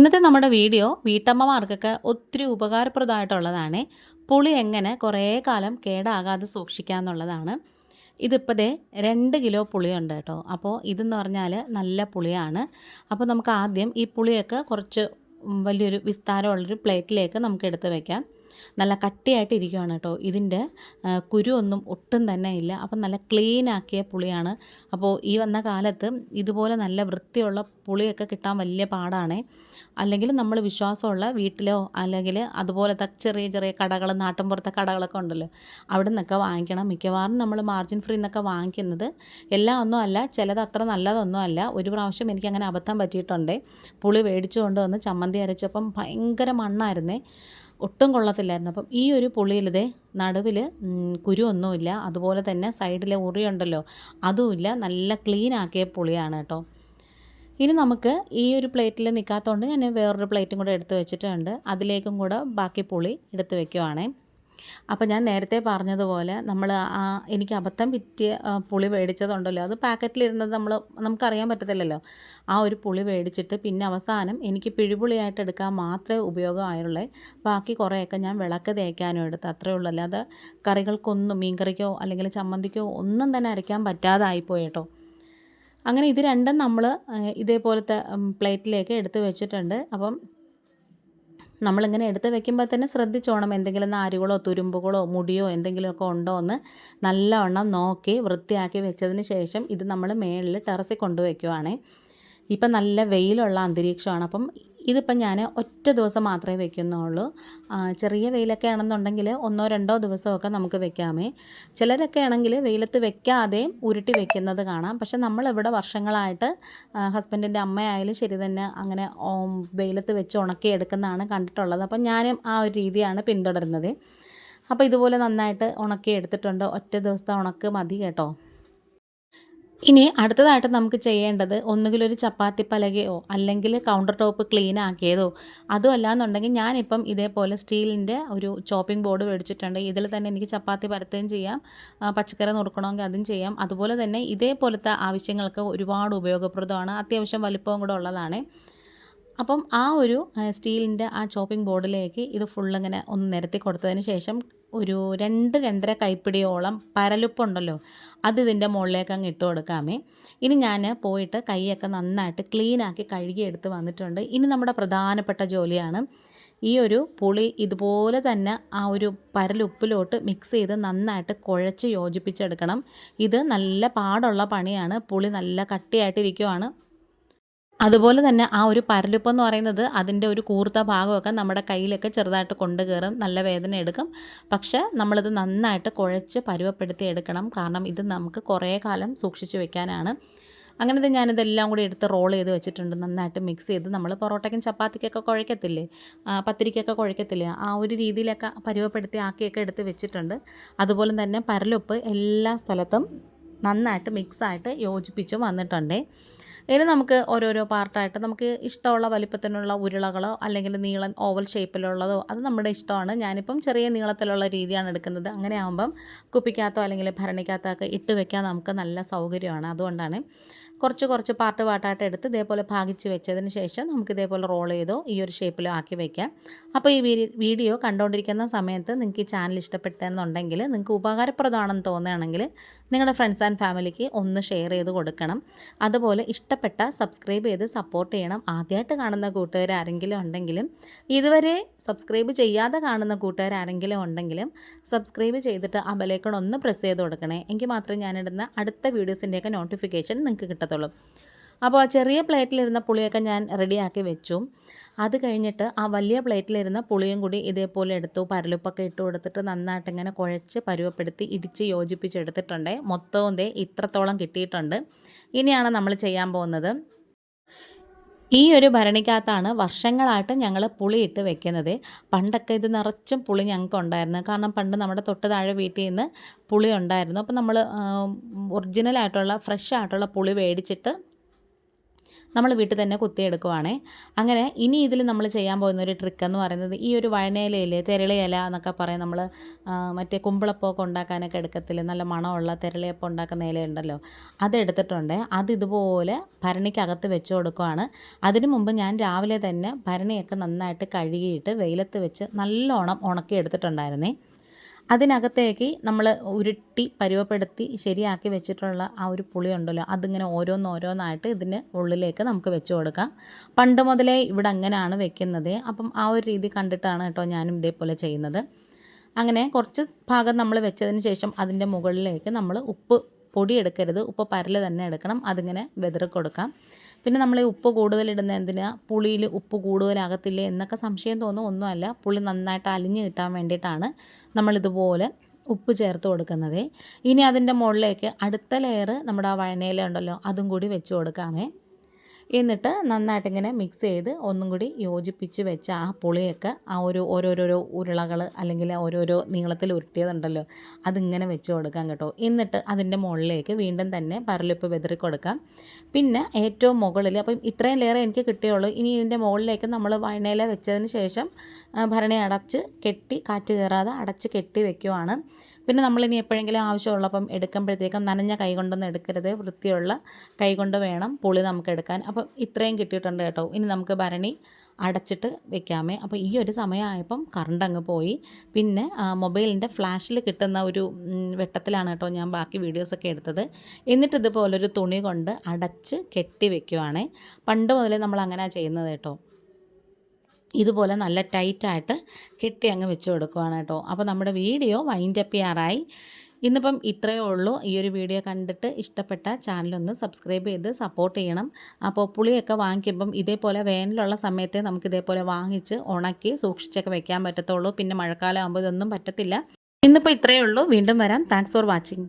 ഇന്നത്തെ നമ്മുടെ വീഡിയോ വീട്ടമ്മമാർക്കൊക്കെ ഒത്തിരി ഉപകാരപ്രദമായിട്ടുള്ളതാണ്. പുളി എങ്ങനെ കുറേ കാലം കേടാകാതെ സൂക്ഷിക്കാമെന്നുള്ളതാണ്. ഇതിപ്പോൾ ദേ 2 കിലോ പുളിയുണ്ട് കേട്ടോ. അപ്പോൾ ഇതെന്ന് പറഞ്ഞാൽ നല്ല പുളിയാണ്. അപ്പോൾ നമുക്ക് ആദ്യം ഈ പുളിയൊക്കെ കുറച്ച് വലിയൊരു വിസ്താരമുള്ളൊരു പ്ലേറ്റിലേക്ക് നമുക്ക് എടുത്ത് വയ്ക്കാം. നല്ല കട്ടിയായിട്ട് ഇരിക്കുകയാണ് കേട്ടോ. ഇതിൻ്റെ കുരു ഒന്നും ഒട്ടും തന്നെ ഇല്ല. അപ്പം നല്ല ക്ലീൻ ആക്കിയ പുളിയാണ്. അപ്പോൾ ഈ വന്ന കാലത്ത് ഇതുപോലെ നല്ല വൃത്തിയുള്ള പുളിയൊക്കെ കിട്ടാൻ വലിയ പാടാണ്. അല്ലെങ്കിൽ നമ്മൾ വിശ്വാസമുള്ള വീട്ടിലോ അല്ലെങ്കിൽ അതുപോലത്തെ ചെറിയ ചെറിയ കടകൾ, നാട്ടിൻപുറത്തെ കടകളൊക്കെ ഉണ്ടല്ലോ, അവിടെ നിന്നൊക്കെ വാങ്ങിക്കണം. മിക്കവാറും നമ്മൾ മാർജിൻ ഫ്രീ എന്നൊക്കെ വാങ്ങിക്കുന്നത് എല്ലാം ഒന്നും അല്ല, ചിലത് അത്ര നല്ലതൊന്നും അല്ല. ഒരു പ്രാവശ്യം എനിക്കങ്ങനെ അബദ്ധം പറ്റിയിട്ടുണ്ട്. പുളി മേടിച്ചു കൊണ്ട് വന്ന് ചമ്മന്തി അരച്ചപ്പം ഭയങ്കര മണ്ണായിരുന്നേ, ഒട്ടും കൊള്ളത്തില്ലായിരുന്നു. അപ്പം ഈ ഒരു പുളിയിലിതേ നടുവിൽ കുരുവൊന്നുമില്ല, അതുപോലെ തന്നെ സൈഡിലെ ഉറിയുണ്ടല്ലോ അതുമില്ല, നല്ല ക്ലീൻ ആക്കിയ പുളിയാണ് കേട്ടോ. ഇനി നമുക്ക് ഈ ഒരു പ്ലേറ്റിൽ നിൽക്കാത്തതുകൊണ്ട് ഞാൻ വേറൊരു പ്ലേറ്റും കൂടെ എടുത്ത് വെച്ചിട്ടുണ്ട്. അതിലേക്കും കൂടെ ബാക്കി പുളി എടുത്ത് വെക്കുവാണേ. അപ്പോൾ ഞാൻ നേരത്തെ പറഞ്ഞതുപോലെ നമ്മൾ എനിക്ക് അബദ്ധം പറ്റിയ പുളി മേടിച്ചതുണ്ടല്ലോ, അത് പാക്കറ്റിലിരുന്നത് നമുക്കറിയാൻ പറ്റത്തില്ലല്ലോ. ആ ഒരു പുളി മേടിച്ചിട്ട് പിന്നെ അവസാനം എനിക്ക് പിഴിപുളിയായിട്ട് എടുക്കാൻ മാത്രമേ ഉപയോഗമായുള്ളൂ. ബാക്കി കുറേയൊക്കെ ഞാൻ വിളക്ക് തേക്കാനും എടുത്ത്, അത്രയേ ഉള്ളൂ. അല്ലാതെ കറികൾക്കൊന്നും, മീൻകറിക്കോ അല്ലെങ്കിൽ ചമ്മന്തിക്കോ ഒന്നും തന്നെ അരയ്ക്കാൻ പറ്റാതായിപ്പോയി കേട്ടോ. അങ്ങനെ ഇത് രണ്ടും നമ്മൾ ഇതേപോലത്തെ പ്ലേറ്റിലേക്ക് എടുത്ത് വെച്ചിട്ടുണ്ട്. അപ്പം നമ്മളിങ്ങനെ എടുത്ത് വെക്കുമ്പോൾ തന്നെ ശ്രദ്ധിച്ചോണം, എന്തെങ്കിലും നാരുകളോ തുരുമ്പുകളോ മുടിയോ എന്തെങ്കിലുമൊക്കെ ഉണ്ടോ എന്ന് നല്ലവണ്ണം നോക്കി വൃത്തിയാക്കി വെച്ചതിന് ശേഷം ഇത് നമ്മൾ മേളിൽ ടെറസിൽ കൊണ്ടുവയ്ക്കുവാണേ. ഇപ്പം നല്ല വെയിലുള്ള അന്തരീക്ഷമാണ്. അപ്പം ഇതിപ്പം ഞാൻ ഒറ്റ ദിവസം മാത്രമേ വെക്കുന്നുള്ളൂ. ചെറിയ വെയിലൊക്കെ ആണെന്നുണ്ടെങ്കിൽ 1-2 ദിവസമൊക്കെ നമുക്ക് വെക്കാമേ. ചിലരൊക്കെ ആണെങ്കിൽ വെയിലത്ത് വെക്കാതെയും ഉരുട്ടി വെക്കുന്നത് കാണാം. പക്ഷെ നമ്മളിവിടെ വർഷങ്ങളായിട്ട് ഹസ്ബൻഡിൻ്റെ അമ്മയായാലും ശരി തന്നെ അങ്ങനെ വെയിലത്ത് വെച്ച് ഉണക്കി എടുക്കുന്നതാണ് കണ്ടിട്ടുള്ളത്. അപ്പം ഞാനും ആ ഒരു രീതിയാണ് പിന്തുടരുന്നത്. അപ്പോൾ ഇതുപോലെ നന്നായിട്ട് ഉണക്കി എടുത്തിട്ടുണ്ട്. ഒറ്റ ദിവസത്തെ ഉണക്ക് മതി കേട്ടോ. ഇനി അടുത്തതായിട്ട് നമുക്ക് ചെയ്യേണ്ടത് ഒന്നുകിൽ ഒരു ചപ്പാത്തി പലകയോ അല്ലെങ്കിൽ കൗണ്ടർ ടോപ്പ് ക്ലീൻ ആക്കിയതോ, അതും അല്ലാന്നുണ്ടെങ്കിൽ ഞാനിപ്പം ഇതേപോലെ സ്റ്റീലിൻ്റെ ഒരു ചോപ്പിംഗ് ബോർഡ് മേടിച്ചിട്ടുണ്ട്. ഇതിൽ തന്നെ എനിക്ക് ചപ്പാത്തി പരത്തുകയും ചെയ്യാം, പച്ചക്കറി നുറുക്കണമെങ്കിൽ അതും ചെയ്യാം. അതുപോലെ തന്നെ ഇതേപോലത്തെ ആവശ്യങ്ങൾക്ക് ഒരുപാട് ഉപയോഗപ്രദമാണ്, അത്യാവശ്യം വലിപ്പവും കൂടെ ഉള്ളതാണ്. അപ്പം ആ ഒരു സ്റ്റീലിൻ്റെ ആ ചോപ്പിംഗ് ബോർഡിലേക്ക് ഇത് ഫുള്ളിങ്ങനെ ഒന്ന് നിരത്തി കൊടുത്തതിന് ശേഷം ഒരു 2-2.5 കൈപ്പിടിയോളം പരലുപ്പുണ്ടല്ലോ അത് ഇതിൻ്റെ മുകളിലേക്ക് അങ്ങ് ഇട്ട് കൊടുക്കാമേ. ഇനി ഞാൻ പോയിട്ട് കൈയൊക്കെ നന്നായിട്ട് ക്ലീനാക്കി കഴുകിയെടുത്ത് വന്നിട്ടുണ്ട്. ഇനി നമ്മുടെ പ്രധാനപ്പെട്ട ജോലിയാണ് ഈ ഒരു പുളി ഇതുപോലെ തന്നെ ആ ഒരു പരലുപ്പിലോട്ട് മിക്സ് ചെയ്ത് നന്നായിട്ട് കുഴച്ച് യോജിപ്പിച്ചെടുക്കണം. ഇത് നല്ല പാടുള്ള പണിയാണ്. പുളി നല്ല കട്ടിയായിട്ടിരിക്കുവാണ്. അതുപോലെ തന്നെ ആ ഒരു പരലുപ്പെന്ന് പറയുന്നത് അതിൻ്റെ ഒരു കൂർത്ത ഭാഗമൊക്കെ നമ്മുടെ കയ്യിലൊക്കെ ചെറുതായിട്ട് കൊണ്ട് കയറും, നല്ല വേദന എടുക്കും. പക്ഷേ നമ്മളിത് നന്നായിട്ട് കുഴച്ച് പരുവപ്പെടുത്തി എടുക്കണം. കാരണം ഇത് നമുക്ക് കുറേ കാലം സൂക്ഷിച്ച് വെക്കാനാണ്. അങ്ങനത്തെ ഞാനിതെല്ലാം കൂടി എടുത്ത് റോൾ ചെയ്ത് വെച്ചിട്ടുണ്ട്. നന്നായിട്ട് മിക്സ് ചെയ്ത് നമ്മൾ പൊറോട്ടയ്ക്കും ചപ്പാത്തിക്കൊക്കെ കുഴക്കത്തില്ലേ, പത്തിരിക്കൊക്കെ കുഴക്കത്തില്ലേ, ആ ഒരു രീതിയിലൊക്കെ പരുവപ്പെടുത്തി ആക്കിയൊക്കെ എടുത്ത് വെച്ചിട്ടുണ്ട്. അതുപോലെ തന്നെ പരലുപ്പ് എല്ലാ സ്ഥലത്തും നന്നായിട്ട് മിക്സായിട്ട് യോജിപ്പിച്ച് വന്നിട്ടുണ്ട്. ഇനി നമുക്ക് ഓരോരോ പാർട്ടായിട്ട് നമുക്ക് ഇഷ്ടമുള്ള വലിപ്പത്തിനുള്ള ഉരുളകളോ അല്ലെങ്കിൽ നീളൻ ഓവൽ ഷേപ്പിലുള്ളതോ അത് നമ്മുടെ ഇഷ്ടമാണ്. ഞാനിപ്പം ചെറിയ നീളത്തിലുള്ള രീതിയാണ് എടുക്കുന്നത്. അങ്ങനെ ആകുമ്പം കുപ്പിക്കകത്തോ അല്ലെങ്കിൽ ഭരണിക്കകത്തോ ഒക്കെ ഇട്ട് വെക്കാൻ നമുക്ക് നല്ല സൗകര്യമാണ്. അതുകൊണ്ടാണ് കുറച്ച് പാർട്ടായിട്ട് എടുത്ത് ഇതേപോലെ ഭാഗിച്ച് വെച്ചതിന് ശേഷം നമുക്ക് ഇതേപോലെ റോൾ ചെയ്തോ ഈ ഒരു ഷേപ്പിലോ ആക്കി വയ്ക്കാം. അപ്പോൾ ഈ വീഡിയോ കണ്ടുകൊണ്ടിരിക്കുന്ന സമയത്ത് നിങ്ങൾക്ക് ഈ ചാനൽ ഇഷ്ടപ്പെട്ടെന്നുണ്ടെങ്കിൽ, നിങ്ങൾക്ക് ഉപകാരപ്രദമാണെന്ന് തോന്നുകയാണെങ്കിൽ നിങ്ങളുടെ ഫ്രണ്ട്സ് ആൻഡ് ഫാമിലിക്ക് ഒന്ന് ഷെയർ ചെയ്ത് കൊടുക്കണം. അതുപോലെ ഇഷ്ടപ്പെട്ട സബ്സ്ക്രൈബ് ചെയ്ത് സപ്പോർട്ട് ചെയ്യണം. ആദ്യമായിട്ട് കാണുന്ന കൂട്ടുകാർ ആരെങ്കിലും ഉണ്ടെങ്കിലും, ഇതുവരെ സബ്സ്ക്രൈബ് ചെയ്യാതെ കാണുന്ന കൂട്ടുകാർ ആരെങ്കിലും ഉണ്ടെങ്കിലും സബ്സ്ക്രൈബ് ചെയ്തിട്ട് ആ ബെലൈക്കൺ ഒന്ന് പ്രസ് ചെയ്ത് കൊടുക്കണേ. എങ്കിൽ മാത്രമേ ഞാനിടുന്ന അടുത്ത വീഡിയോസിൻ്റെയൊക്കെ നോട്ടിഫിക്കേഷൻ നിങ്ങൾക്ക് കിട്ടത്തുള്ളൂ. അപ്പോൾ ആ ചെറിയ പ്ലേറ്റിലിരുന്ന പുളിയൊക്കെ ഞാൻ റെഡിയാക്കി വെച്ചു. അത് കഴിഞ്ഞിട്ട് ആ വലിയ പ്ലേറ്റിലിരുന്ന പുളിയും കൂടി ഇതേപോലെ എടുത്തു, പരലുപ്പൊക്കെ ഇട്ട് കൊടുത്തിട്ട് നന്നായിട്ട് ഇങ്ങനെ കുഴച്ച് പരുവപ്പെടുത്തി ഇടിച്ച് യോജിപ്പിച്ചെടുത്തിട്ടുണ്ട്. മൊത്തവും ദേ ഇത്രത്തോളം കിട്ടിയിട്ടുണ്ട്. ഇനിയാണ് നമ്മൾ ചെയ്യാൻ പോകുന്നത്. ഈ ഒരു ഭരണിക്കകത്താണ് വർഷങ്ങളായിട്ട് ഞങ്ങൾ പുളി ഇട്ട് വെക്കുന്നത്. പണ്ടൊക്കെ ഇത് നിറച്ചും പുളി ഞങ്ങൾക്ക് ഉണ്ടായിരുന്നു. കാരണം പണ്ട് നമ്മുടെ തൊട്ട് താഴെ വീട്ടിൽ നിന്ന് പുളി ഉണ്ടായിരുന്നു. അപ്പോൾ നമ്മൾ ഒറിജിനലായിട്ടുള്ള ഫ്രഷ് ആയിട്ടുള്ള പുളി മേടിച്ചിട്ട് നമ്മൾ വീട്ടിൽ തന്നെ കുത്തിയെടുക്കുവാണേ. അങ്ങനെ ഇനി ഇതിൽ നമ്മൾ ചെയ്യാൻ പോകുന്ന ഒരു ട്രിക്ക് എന്ന് പറയുന്നത്, ഈ ഒരു വഴനയിലയില്ലേ, തെരളിയില എന്നൊക്കെ പറയും നമ്മൾ, മറ്റേ കുമ്പിളപ്പമൊക്കെ ഉണ്ടാക്കാനൊക്കെ എടുക്കത്തില്ല, നല്ല മണമുള്ള തെരളിയപ്പം ഉണ്ടാക്കുന്ന ഇലയുണ്ടല്ലോ, അതെടുത്തിട്ടുണ്ട്. അത് ഇതുപോലെ ഭരണിക്കകത്ത് വെച്ച് കൊടുക്കുവാണ്. അതിനു മുമ്പ് ഞാൻ രാവിലെ തന്നെ ഭരണിയൊക്കെ നന്നായിട്ട് കഴുകിയിട്ട് വെയിലത്ത് വെച്ച് നല്ലോണം ഉണക്കി എടുത്തിട്ടുണ്ടായിരുന്നേ. അതിനകത്തേക്ക് നമ്മൾ ഉരുട്ടി പരുവപ്പെടുത്തി ശരിയാക്കി വെച്ചിട്ടുള്ള ആ ഒരു പുളി ഉണ്ടല്ലോ, അതിങ്ങനെ ഓരോന്നോരോന്നായിട്ട് ഇതിന് ഉള്ളിലേക്ക് നമുക്ക് വെച്ച് കൊടുക്കാം. പണ്ട് മുതലേ ഇവിടെ അങ്ങനെയാണ് വെക്കുന്നത്. അപ്പം ആ ഒരു രീതി കണ്ടിട്ടാണ് കേട്ടോ ഞാനും ഇതേപോലെ ചെയ്യുന്നത്. അങ്ങനെ കുറച്ച് ഭാഗം നമ്മൾ വെച്ചതിന് ശേഷം അതിൻ്റെ മുകളിലേക്ക് നമ്മൾ ഉപ്പ് പൊടി എടുക്കരുത്, ഉപ്പ് പരൽ തന്നെ എടുക്കണം. അതിങ്ങനെ വെതറി കൊടുക്കാം. പിന്നെ നമ്മൾ ഈ ഉപ്പ് കൂടുതലിടുന്ന എന്തിനാ, പുളിയിൽ ഉപ്പ് കൂടുതലാകത്തില്ലേ എന്നൊക്കെ സംശയം തോന്നും. ഒന്നുമല്ല, പുളി നന്നായിട്ട് അലിഞ്ഞ് കിട്ടാൻ വേണ്ടിയിട്ടാണ് നമ്മളിതുപോലെ ഉപ്പ് ചേർത്ത് കൊടുക്കുന്നത്. ഇനി അതിൻ്റെ മുകളിലേക്ക് അടുത്ത ലെയർ നമ്മുടെ ആ വഴനയില ഉണ്ടല്ലോ, അതും കൂടി വെച്ച് കൊടുക്കാമേ. എന്നിട്ട് നന്നായിട്ടിങ്ങനെ മിക്സ് ചെയ്ത് ഒന്നും കൂടി യോജിപ്പിച്ച് വെച്ച ആ പുളിയൊക്കെ ആ ഓരോരോ ഉരുളകൾ അല്ലെങ്കിൽ ഓരോരോ നീളത്തിൽ ഉരുട്ടിയതുണ്ടല്ലോ, അതിങ്ങനെ വെച്ച് കൊടുക്കാം കേട്ടോ. എന്നിട്ട് അതിൻ്റെ മുകളിലേക്ക് വീണ്ടും തന്നെ പരലുപ്പ് വെതറി കൊടുക്കാം. പിന്നെ ഏറ്റവും മുകളിൽ, അപ്പം ഇത്രയും ലെയർ എനിക്ക് കിട്ടിയുള്ളൂ. ഇനി ഇതിൻ്റെ മുകളിലേക്ക് നമ്മൾ വഴനയില വെച്ചതിന് ശേഷം ഭരണി അടച്ച് കെട്ടി, കാറ്റ് കയറാതെ അടച്ച് കെട്ടി വെക്കുവാണ്. പിന്നെ നമ്മളിനി എപ്പോഴെങ്കിലും ആവശ്യമുള്ളപ്പം എടുക്കുമ്പോഴത്തേക്കും നനഞ്ഞ കൈ കൊണ്ടൊന്നും എടുക്കരുത്, വൃത്തിയുള്ള കൈ കൊണ്ട് വേണം പുളി നമുക്ക് എടുക്കാൻ. അപ്പം ഇത്രയും കിട്ടിയിട്ടുണ്ട് കേട്ടോ. ഇനി നമുക്ക് ഭരണി അടച്ചിട്ട് വെക്കാമേ. അപ്പോൾ ഈ ഒരു സമയമായപ്പം കറണ്ട് അങ്ങ് പോയി. പിന്നെ മൊബൈലിൻ്റെ ഫ്ലാഷിൽ കിട്ടുന്ന ഒരു വെട്ടത്തിലാണ് കേട്ടോ ഞാൻ ബാക്കി വീഡിയോസൊക്കെ എടുത്തത്. എന്നിട്ട് ഇതുപോലൊരു തുണി കൊണ്ട് അടച്ച് കെട്ടി വെക്കുവാണേ. പണ്ട് മുതലേ നമ്മൾ അങ്ങനെയാണ് ചെയ്യുന്നത് കേട്ടോ. ഇതുപോലെ നല്ല ടൈറ്റായിട്ട് കെട്ടി അങ്ങ് വെച്ച് കൊടുക്കുവാണ് കേട്ടോ. അപ്പോൾ നമ്മുടെ വീഡിയോ വൈൻഡ് അപ്പ് ചെയ്യാറായി. ഇന്നിപ്പം ഇത്രയേ ഉള്ളൂ. ഈ ഒരു വീഡിയോ കണ്ടിട്ട് ഇഷ്ടപ്പെട്ട ചാനലൊന്ന് സബ്സ്ക്രൈബ് ചെയ്ത് സപ്പോർട്ട് ചെയ്യണം. അപ്പോൾ പുളിയൊക്കെ വാങ്ങിക്കുമ്പം ഇതേപോലെ വേനലുള്ള സമയത്ത് നമുക്ക് ഇതേപോലെ വാങ്ങിച്ച് ഉണക്കി സൂക്ഷിച്ചൊക്കെ വെക്കാൻ പറ്റത്തുള്ളൂ. പിന്നെ മഴക്കാലം ആകുമ്പോൾ ഇതൊന്നും പറ്റത്തില്ല. ഇന്നിപ്പോൾ ഇത്രയേ ഉള്ളൂ. വീണ്ടും വരാം. Thanks for watching.